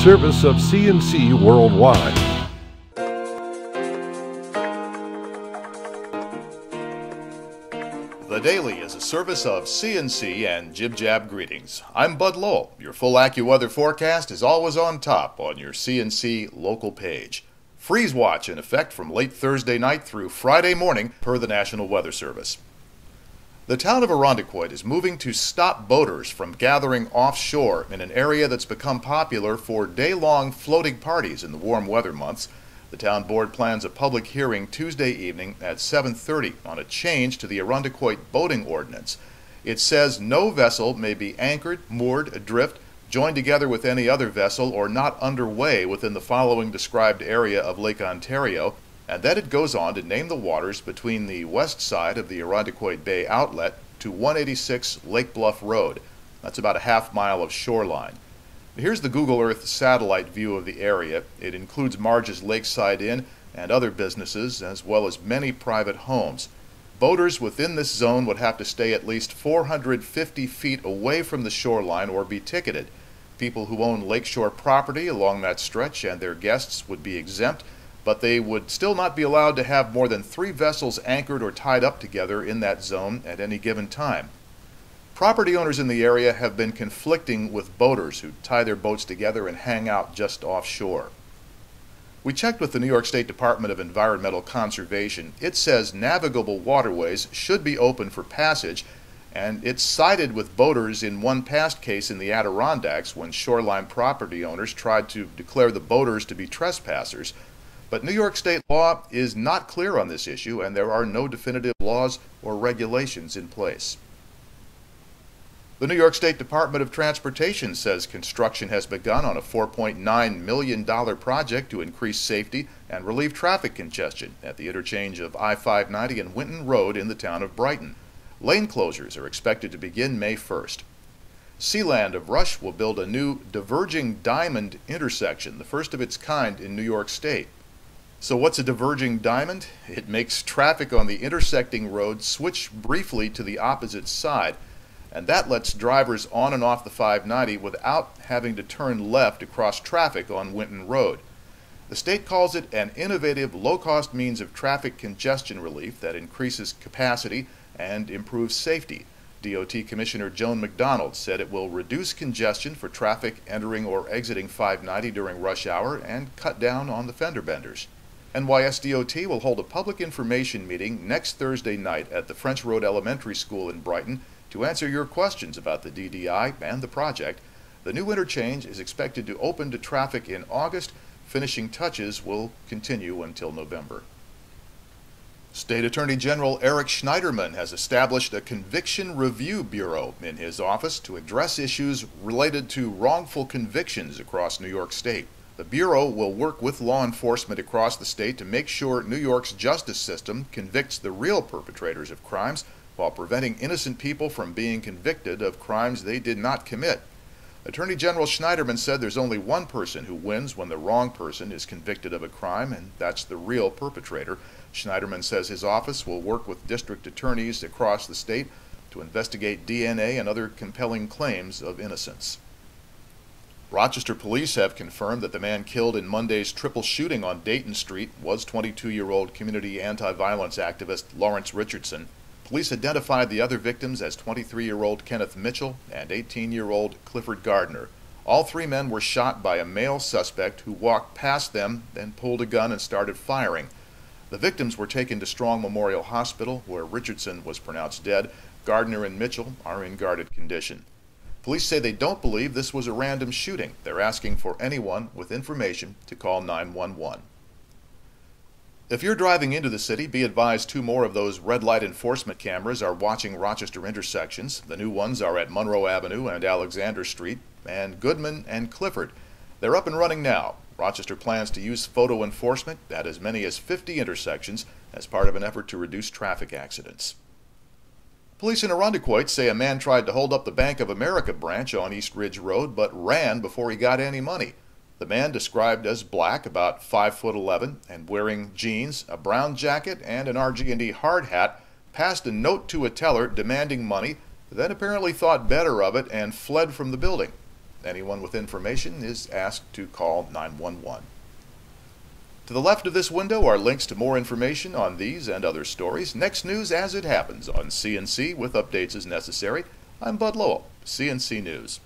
service of CNC Worldwide. The Daily is a service of CNC and Jib Jab Greetings. I'm Bud Lowell. Your full AccuWeather forecast is always on top on your CNC local page. Freeze watch in effect from late Thursday night through Friday morning per the National Weather Service. The town of Irondequoit is moving to stop boaters from gathering offshore in an area that's become popular for day-long floating parties in the warm weather months. The town board plans a public hearing Tuesday evening at 7:30 on a change to the Irondequoit boating ordinance. It says no vessel may be anchored, moored, adrift, joined together with any other vessel, or not underway within the following described area of Lake Ontario, and then it goes on to name the waters between the west side of the Irondequoit Bay outlet to 186 Lake Bluff Road. That's about a half mile of shoreline. Here's the Google Earth satellite view of the area. It includes Marge's Lakeside Inn and other businesses, as well as many private homes. Boaters within this zone would have to stay at least 450 feet away from the shoreline or be ticketed. People who own lakeshore property along that stretch and their guests would be exempt, but they would still not be allowed to have more than 3 vessels anchored or tied up together in that zone at any given time. Property owners in the area have been conflicting with boaters who tie their boats together and hang out just offshore. We checked with the New York State Department of Environmental Conservation. It says navigable waterways should be open for passage, and it sided with boaters in one past case in the Adirondacks when shoreline property owners tried to declare the boaters to be trespassers. But New York State law is not clear on this issue, and there are no definitive laws or regulations in place. The New York State Department of Transportation says construction has begun on a $4.9 million project to increase safety and relieve traffic congestion at the interchange of I-590 and Winton Road in the town of Brighton. Lane closures are expected to begin May 1st. Sealand of Rush will build a new diverging diamond intersection, the first of its kind in New York State. So what's a diverging diamond? It makes traffic on the intersecting road switch briefly to the opposite side, and that lets drivers on and off the 590 without having to turn left across traffic on Winton Road. The state calls it an innovative, low-cost means of traffic congestion relief that increases capacity and improves safety. DOT Commissioner Joan McDonald said it will reduce congestion for traffic entering or exiting 590 during rush hour and cut down on the fender benders. NYSDOT will hold a public information meeting next Thursday night at the French Road Elementary School in Brighton to answer your questions about the DDI and the project. The new interchange is expected to open to traffic in August. Finishing touches will continue until November. State Attorney General Eric Schneiderman has established a Conviction Review Bureau in his office to address issues related to wrongful convictions across New York State. The Bureau will work with law enforcement across the state to make sure New York's justice system convicts the real perpetrators of crimes while preventing innocent people from being convicted of crimes they did not commit. Attorney General Schneiderman said there's only one person who wins when the wrong person is convicted of a crime, and that's the real perpetrator. Schneiderman says his office will work with district attorneys across the state to investigate DNA and other compelling claims of innocence. Rochester police have confirmed that the man killed in Monday's triple shooting on Dayton Street was 22-year-old community anti-violence activist Lawrence Richardson. Police identified the other victims as 23-year-old Kenneth Mitchell and 18-year-old Clifford Gardner. All 3 men were shot by a male suspect who walked past them, then pulled a gun and started firing. The victims were taken to Strong Memorial Hospital, where Richardson was pronounced dead. Gardner and Mitchell are in guarded condition. Police say they don't believe this was a random shooting. They're asking for anyone with information to call 911. If you're driving into the city, be advised 2 more of those red light enforcement cameras are watching Rochester intersections. The new ones are at Monroe Avenue and Alexander Street, and Goodman and Clifford. They're up and running now. Rochester plans to use photo enforcement at as many as 50 intersections as part of an effort to reduce traffic accidents. Police in Irondequoit say a man tried to hold up the Bank of America branch on East Ridge Road but ran before he got any money. The man, described as black, about 5'11", and wearing jeans, a brown jacket, and an RG&E hard hat, passed a note to a teller demanding money, then apparently thought better of it and fled from the building. Anyone with information is asked to call 911. To the left of this window are links to more information on these and other stories. Next news as it happens on CNC with updates as necessary. I'm Bud Lowell, CNC News.